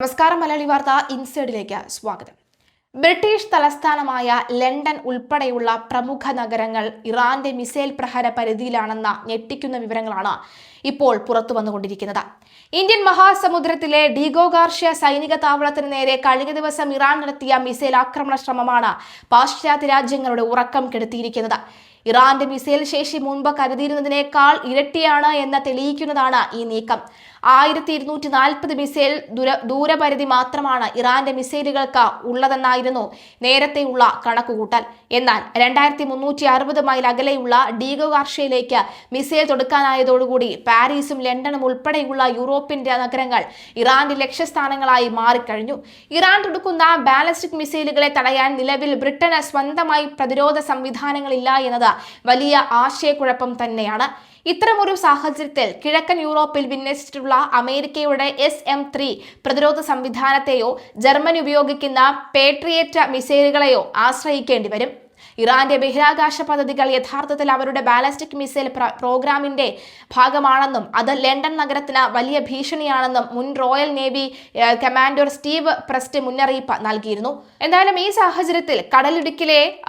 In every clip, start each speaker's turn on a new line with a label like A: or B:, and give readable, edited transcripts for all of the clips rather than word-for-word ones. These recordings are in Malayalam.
A: നമസ്കാരം. മലയാളി വാർത്ത ഇൻസൈഡിലേക്ക് സ്വാഗതം. ബ്രിട്ടീഷ് തലസ്ഥാനമായ ലണ്ടൻ ഉൾപ്പെടെയുള്ള പ്രമുഖ നഗരങ്ങൾ ഇറാന്റെ മിസൈൽ പ്രഹര പരിധിയിലാണെന്ന ഞെട്ടിക്കുന്ന വിവരങ്ങളാണ് ഇപ്പോൾ പുറത്തു വന്നുകൊണ്ടിരിക്കുന്നത്. ഇന്ത്യൻ മഹാസമുദ്രത്തിലെ ഡീഗോ ഗാർഷ്യ സൈനിക താവളത്തിന് നേരെ കഴിഞ്ഞ ദിവസം ഇറാൻ നടത്തിയ മിസൈൽ ആക്രമണ ശ്രമമാണ് പാശ്ചാത്യ രാജ്യങ്ങളുടെ ഉറക്കം കെടുത്തിയിരിക്കുന്നത്. ഇറാന്റെ മിസൈൽ ശേഷി മുൻപ് കരുതിയിരുന്നതിനേക്കാൾ ഇരട്ടിയാണ് എന്ന് തെളിയിക്കുന്നതാണ് ഈ നീക്കം. 1240 മിസൈൽ ദൂരപരിധി മാത്രമാണ് ഇറാന്റെ മിസൈലുകൾക്ക് ഉള്ളതെന്നായിരുന്നു നേരത്തെയുള്ള കണക്കുകൂട്ടൽ. എന്നാൽ 2360 മൈൽ അകലെയുള്ള ഡീഗോ ഗാർഷ്യയിലേക്ക് മിസൈൽ തൊടുക്കാനായതോടുകൂടി പാരീസും ലണ്ടനും ഉൾപ്പെടെയുള്ള യൂറോപ്യൻ നഗരങ്ങൾ ഇറാന്റെ ലക്ഷ്യസ്ഥാനങ്ങളായി മാറിക്കഴിഞ്ഞു. ഇറാൻ തൊടുക്കുന്ന ബാലിസ്റ്റിക് മിസൈലുകളെ തടയാൻ നിലവിൽ ബ്രിട്ടന് സ്വന്തമായി പ്രതിരോധ സംവിധാനങ്ങളില്ല എന്നത് വലിയ ആശയക്കുഴപ്പം തന്നെയാണ്. ഇത്തരമൊരു സാഹചര്യത്തിൽ കിഴക്കൻ യൂറോപ്പിൽ വിന്യസിച്ചിട്ടുള്ള അമേരിക്കയുടെ SM-3 പ്രതിരോധ സംവിധാനത്തെയോ ജർമ്മനി ഉപയോഗിക്കുന്ന പേട്രിയറ്റ് മിസൈലുകളെയോ ആശ്രയിക്കേണ്ടി വരും. ഇറാന്റെ ബഹിരാകാശ പദ്ധതികൾ യഥാർത്ഥത്തിൽ അവരുടെ ബാലിസ്റ്റിക് മിസൈൽ പ്രോഗ്രാമിന്റെ ഭാഗമാണെന്നും അത് ലണ്ടൻ നഗരത്തിന് വലിയ ഭീഷണിയാണെന്നും മുൻ royal navy commander Steve Prest മുന്നറിയിപ്പ് നൽകിയിരുന്നു. എന്തായാലും ഈ സാഹചര്യത്തിൽ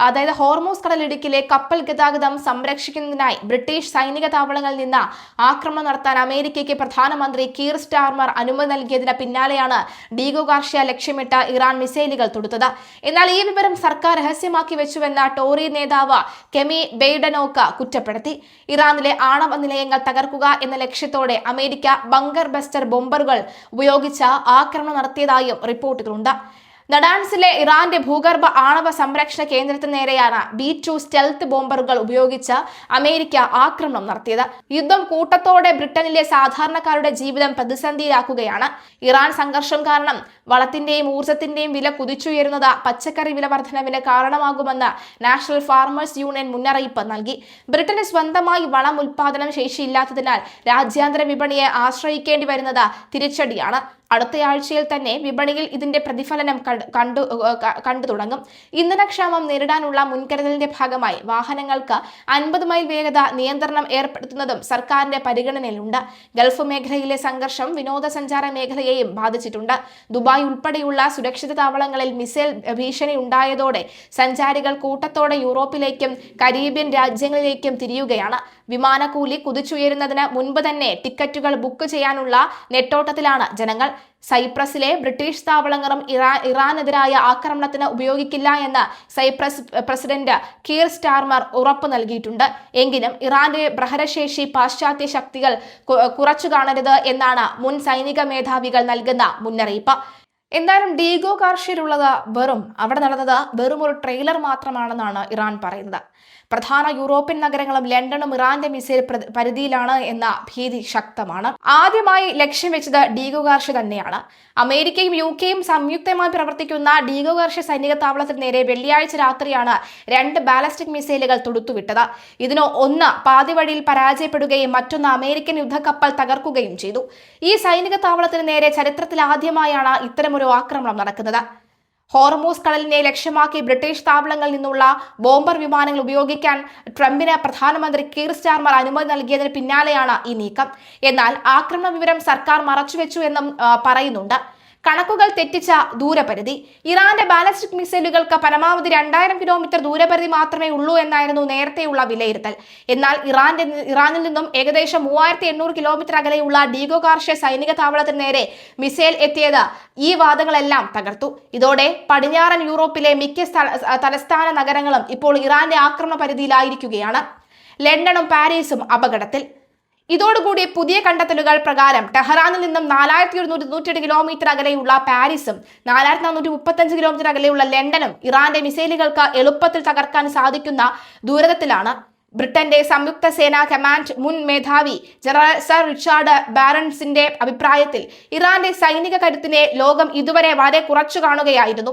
A: അതായത് ഹോർമൂസ് കടലിടുക്കിലെ കപ്പൽ ഗതാഗതം സംരക്ഷിക്കുന്നതിനായി ബ്രിട്ടീഷ് സൈനിക താവളങ്ങളിൽ നിന്ന് ആക്രമണം നടത്താൻ അമേരിക്കയ്ക്ക് പ്രധാനമന്ത്രി കീർ സ്റ്റാർമർ അനുമതി നൽകിയതിന് പിന്നാലെയാണ് ഡീഗോ ഗാർഷ്യ ലക്ഷ്യമിട്ട് ഇറാൻ മിസൈലുകൾ തൊടുത്തത്. എന്നാൽ ഈ വിവരം സർക്കാർ രഹസ്യമാക്കി വെച്ചുവെന്ന ടോറി നേതാവ് കെമി ബെയ്ഡനോക്ക് കുറ്റപ്പെടുത്തി. ഇറാനിലെ ആണവ നിലയങ്ങൾ തകർക്കുക എന്ന ലക്ഷ്യത്തോടെ അമേരിക്ക ബങ്കർ ബസ്റ്റർ ബോംബറുകൾ ഉപയോഗിച്ച് ആക്രമണം നടത്തിയതായും റിപ്പോർട്ടുകളുണ്ട്. നഡാൻസിലെ ഇറാന്റെ ഭൂഗർഭ ആണവ സംരക്ഷണ കേന്ദ്രത്തിന് നേരെയാണ് B-2 സ്റ്റെൽത്ത് ബോംബറുകൾ ഉപയോഗിച്ച് അമേരിക്ക ആക്രമണം നടത്തിയത്. യുദ്ധം കൂട്ടത്തോടെ ബ്രിട്ടനിലെ സാധാരണക്കാരുടെ ജീവിതം പ്രതിസന്ധിയിലാക്കുകയാണ്. ഇറാൻ സംഘർഷം കാരണം വളത്തിന്റെയും ഊർജത്തിന്റെയും വില കുതിച്ചുയരുന്നത് പച്ചക്കറി വില വർധനവിന് കാരണമാകുമെന്ന് നാഷണൽ ഫാർമേഴ്സ് യൂണിയൻ മുന്നറിയിപ്പ് നൽകി. ബ്രിട്ടന് സ്വന്തമായി വളം ഉൽപാദനം ശേഷിയില്ലാത്തതിനാൽ രാജ്യാന്തര വിപണിയെ ആശ്രയിക്കേണ്ടി വരുന്നത് തിരിച്ചടിയാണ്. അടുത്തയാഴ്ചയിൽ തന്നെ വിപണിയിൽ ഇതിന്റെ പ്രതിഫലനം കണ്ടു തുടങ്ങും. ഇന്ധനക്ഷാമം നേരിടാനുള്ള മുൻകരുതലിന്റെ ഭാഗമായി വാഹനങ്ങൾക്ക് 50 മൈൽ വേഗത നിയന്ത്രണം ഏർപ്പെടുത്തുന്നതും സർക്കാരിന്റെ പരിഗണനയിലുണ്ട്. ഗൾഫ് മേഖലയിലെ സംഘർഷം വിനോദസഞ്ചാര മേഖലയെയും ബാധിച്ചിട്ടുണ്ട്. ദുബായ് ഉൾപ്പെടെയുള്ള സുരക്ഷിത താവളങ്ങളിൽ മിസൈൽ ഭീഷണി ഉണ്ടായതോടെ സഞ്ചാരികൾ കൂട്ടത്തോടെ യൂറോപ്പിലേക്കും കരീബിയൻ രാജ്യങ്ങളിലേക്കും തിരിയുകയാണ്. വിമാനക്കൂലി കുതിച്ചുയരുന്നതിന് മുൻപ് തന്നെ ടിക്കറ്റുകൾ ബുക്ക് ചെയ്യാനുള്ള നെട്ടോട്ടത്തിലാണ് ജനങ്ങൾ. സൈപ്രസിലെ ബ്രിട്ടീഷ് താവളങ്ങളും ഇറാനെതിരായ ആക്രമണത്തിന് ഉപയോഗിക്കില്ല എന്ന് സൈപ്രസ് പ്രസിഡന്റ് കീർ സ്റ്റാർമർ ഉറപ്പ് നൽകിയിട്ടുണ്ട്. എങ്കിലും ഇറാന്റെ പ്രഹരശേഷി പാശ്ചാത്യ ശക്തികൾ കുറച്ചു കാണരുത് എന്നാണ് മുൻ സൈനിക മേധാവികൾ നൽകുന്ന മുന്നറിയിപ്പ്. എന്തായാലും ഡീഗോ ഗാർഷ്യയിലുള്ളത് അവിടെ നടന്നത് വെറും ഒരു ട്രെയിലർ മാത്രമാണെന്നാണ് ഇറാൻ പറയുന്നത്. പ്രധാന യൂറോപ്യൻ നഗരങ്ങളും ലണ്ടനും ഇറാന്റെ മിസൈൽ പരിധിയിലാണ് എന്ന ഭീതി ശക്തമാണ്. ആദ്യമായി ലക്ഷ്യം വെച്ചത് ഡീഗോ ഗാർഷ്യ തന്നെയാണ്. അമേരിക്കയും UK-യും സംയുക്തമായി പ്രവർത്തിക്കുന്ന ഡീഗോ ഗാർഷ്യ സൈനിക താവളത്തിന് നേരെ വെള്ളിയാഴ്ച രാത്രിയാണ് 2 ബാലിസ്റ്റിക് മിസൈലുകൾ തൊടുത്തുവിട്ടത്. ഇതിന് ഒന്ന് പാതിവഴിയിൽ പരാജയപ്പെടുകയും മറ്റൊന്ന് അമേരിക്കൻ യുദ്ധക്കപ്പൽ തകർക്കുകയും ചെയ്തു. ഈ സൈനിക താവളത്തിന് നേരെ ചരിത്രത്തിൽ ആദ്യമായാണ് ഇത്തരമൊരു ആക്രമണം നടക്കുന്നത്. ഹോർമൂസ് കടലിനെ ലക്ഷ്യമാക്കി ബ്രിട്ടീഷ് താവളങ്ങളിൽ നിന്നുള്ള ബോംബർ വിമാനങ്ങൾ ഉപയോഗിക്കാൻ ട്രംപിന് പ്രധാനമന്ത്രി കീർ സ്റ്റാർമർ അനുമതി നൽകിയതിന് പിന്നാലെയാണ് ഈ നീക്കം. എന്നാൽ ആക്രമണ വിവരം സർക്കാർ മറച്ചുവെച്ചു എന്നും പറയുന്നുണ്ട്. കണക്കുകൾ തെറ്റിച്ച ദൂരപരിധി. ഇറാന്റെ ബാലിസ്റ്റിക് മിസൈലുകൾക്ക് പരമാവധി 2000 കിലോമീറ്റർ ദൂരപരിധി മാത്രമേ ഉള്ളൂ എന്നായിരുന്നു നേരത്തെയുള്ള വിലയിരുത്തൽ. എന്നാൽ ഇറാനിൽ നിന്നും ഏകദേശം 3800 കിലോമീറ്റർ അകലെയുള്ള ഡീഗോ ഗാർഷ്യ സൈനിക താവളത്തിന് നേരെ മിസൈൽ എത്തിയത് ഈ വാദങ്ങളെല്ലാം തകർത്തു. ഇതോടെ പടിഞ്ഞാറൻ യൂറോപ്പിലെ മിക്ക തലസ്ഥാന നഗരങ്ങളും ഇപ്പോൾ ഇറാന്റെ ആക്രമണ പരിധിയിലായിരിക്കുകയാണ്. ലണ്ടനും പാരീസും അപകടത്തിൽ. ഇതോടുകൂടി പുതിയ കണ്ടെത്തലുകൾ പ്രകാരം ടെഹ്റാനിൽ നിന്നും 4198 കിലോമീറ്റർ അകലെയുള്ള പാരീസും 4435 കിലോമീറ്റർ അകലെയുള്ള ലണ്ടനും ഇറാന്റെ മിസൈലുകൾക്ക് എളുപ്പത്തിൽ തകർക്കാൻ സാധിക്കുന്ന ദൂരത്തിലാണ്. ബ്രിട്ടന്റെ സംയുക്ത സേനാ കമാൻഡ് മുൻ മേധാവി ജനറൽ സർ റിച്ചാർഡ് ബാരൺസിന്റെ അഭിപ്രായത്തിൽ ഇറാന്റെ സൈനിക കരുത്തിനെ ലോകം ഇതുവരെ വളരെ കുറച്ചു കാണുകയായിരുന്നു.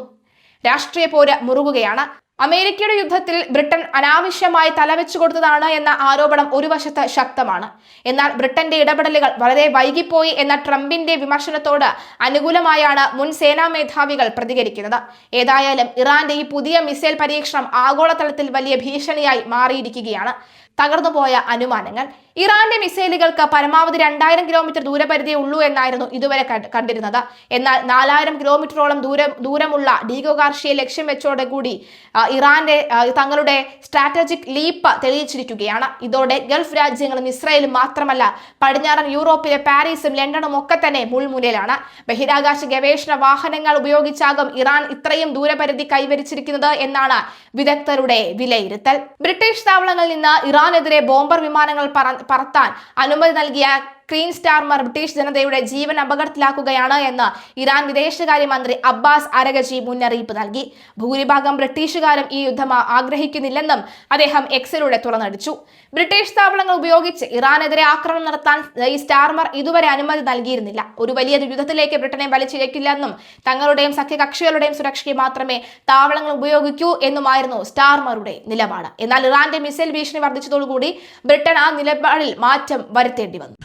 A: രാഷ്ട്രീയ പോര് മുറുകുകയാണ്. അമേരിക്കയുടെ യുദ്ധത്തിൽ ബ്രിട്ടൻ അനാവശ്യമായി തലവെച്ചു കൊടുത്തതാണ് എന്ന ആരോപണം ഒരു വശത്ത് ശക്തമാണ്. എന്നാൽ ബ്രിട്ടന്റെ ഇടപെടലുകൾ വളരെ വൈകിപ്പോയി എന്ന ട്രംപിന്റെ വിമർശനത്തോട് അനുകൂലമായാണ് മുൻ സേനാ മേധാവികൾ പ്രതികരിക്കുന്നത്. ഏതായാലും ഇറാന്റെ ഈ പുതിയ മിസൈൽ പരീക്ഷണം ആഗോളതലത്തിൽ വലിയ ഭീഷണിയായി മാറിയിരിക്കുകയാണ്. തകർന്നുപോയ അനുമാനങ്ങൾ. ഇറാന്റെ മിസൈലുകൾക്ക് പരമാവധി 2000 കിലോമീറ്റർ ദൂരപരിധിയേ ഉള്ളൂ എന്നായിരുന്നു ഇതുവരെ കണ്ടിരുന്നത്. എന്നാൽ 4000 കിലോമീറ്ററോളം ദൂരമുള്ള ഡീഗോഗാർഷിയെ ലക്ഷ്യം വെച്ചോടുകൂടി ഇറാന്റെ തങ്ങളുടെ സ്ട്രാറ്റജിക് ലീപ്പ് തെളിയിച്ചിരിക്കുകയാണ്. ഇതോടെ ഗൾഫ് രാജ്യങ്ങളും ഇസ്രായേലും മാത്രമല്ല, പടിഞ്ഞാറൻ യൂറോപ്പിലെ പാരീസും ലണ്ടനും ഒക്കെ തന്നെ മുൾമുനയിലാണ്. ബഹിരാകാശ ഗവേഷണ വാഹനങ്ങൾ ഉപയോഗിച്ചാകും ഇറാൻ ഇത്രയും ദൂരപരിധി കൈവരിച്ചിരിക്കുന്നത് എന്നാണ് വിദഗ്ധരുടെ വിലയിരുത്തൽ. ബ്രിട്ടീഷ് താവളങ്ങളിൽ നിന്ന് ഇറാനെതിരെ ബോംബർ വിമാനങ്ങൾ പറത്താൻ അനുമതി നൽകിയ ക്വീൻ സ്റ്റാർമർ ബ്രിട്ടീഷ് ജനതയുടെ ജീവൻ അപകടത്തിലാക്കുകയാണ് എന്ന് ഇറാൻ വിദേശകാര്യമന്ത്രി അബ്ബാസ് അരഗചി മുന്നറിയിപ്പ് നൽകി. ഭൂരിഭാഗം ബ്രിട്ടീഷുകാരും ഈ യുദ്ധം ആഗ്രഹിക്കുന്നില്ലെന്നും അദ്ദേഹം എക്സിലൂടെ തുറന്നടിച്ചു. ബ്രിട്ടീഷ് താവളങ്ങൾ ഉപയോഗിച്ച് ഇറാനെതിരെ ആക്രമണം നടത്താൻ ഈ സ്റ്റാർമർ ഇതുവരെ അനുമതി നൽകിയിരുന്നില്ല. ഒരു വലിയ യുദ്ധത്തിലേക്ക് ബ്രിട്ടനെ വലിച്ചിഴക്കില്ലെന്നും തങ്ങളുടെയും സഖ്യകക്ഷികളുടെയും സുരക്ഷയ്ക്ക് മാത്രമേ താവളങ്ങൾ ഉപയോഗിക്കൂ എന്നുമായിരുന്നു സ്റ്റാർമറുടെ നിലപാട്. എന്നാൽ ഇറാന്റെ മിസൈൽ ഭീഷണി വർദ്ധിച്ചതോടുകൂടി ബ്രിട്ടൻ ആ നിലപാടിൽ മാറ്റം വരുത്തേണ്ടി വന്നു.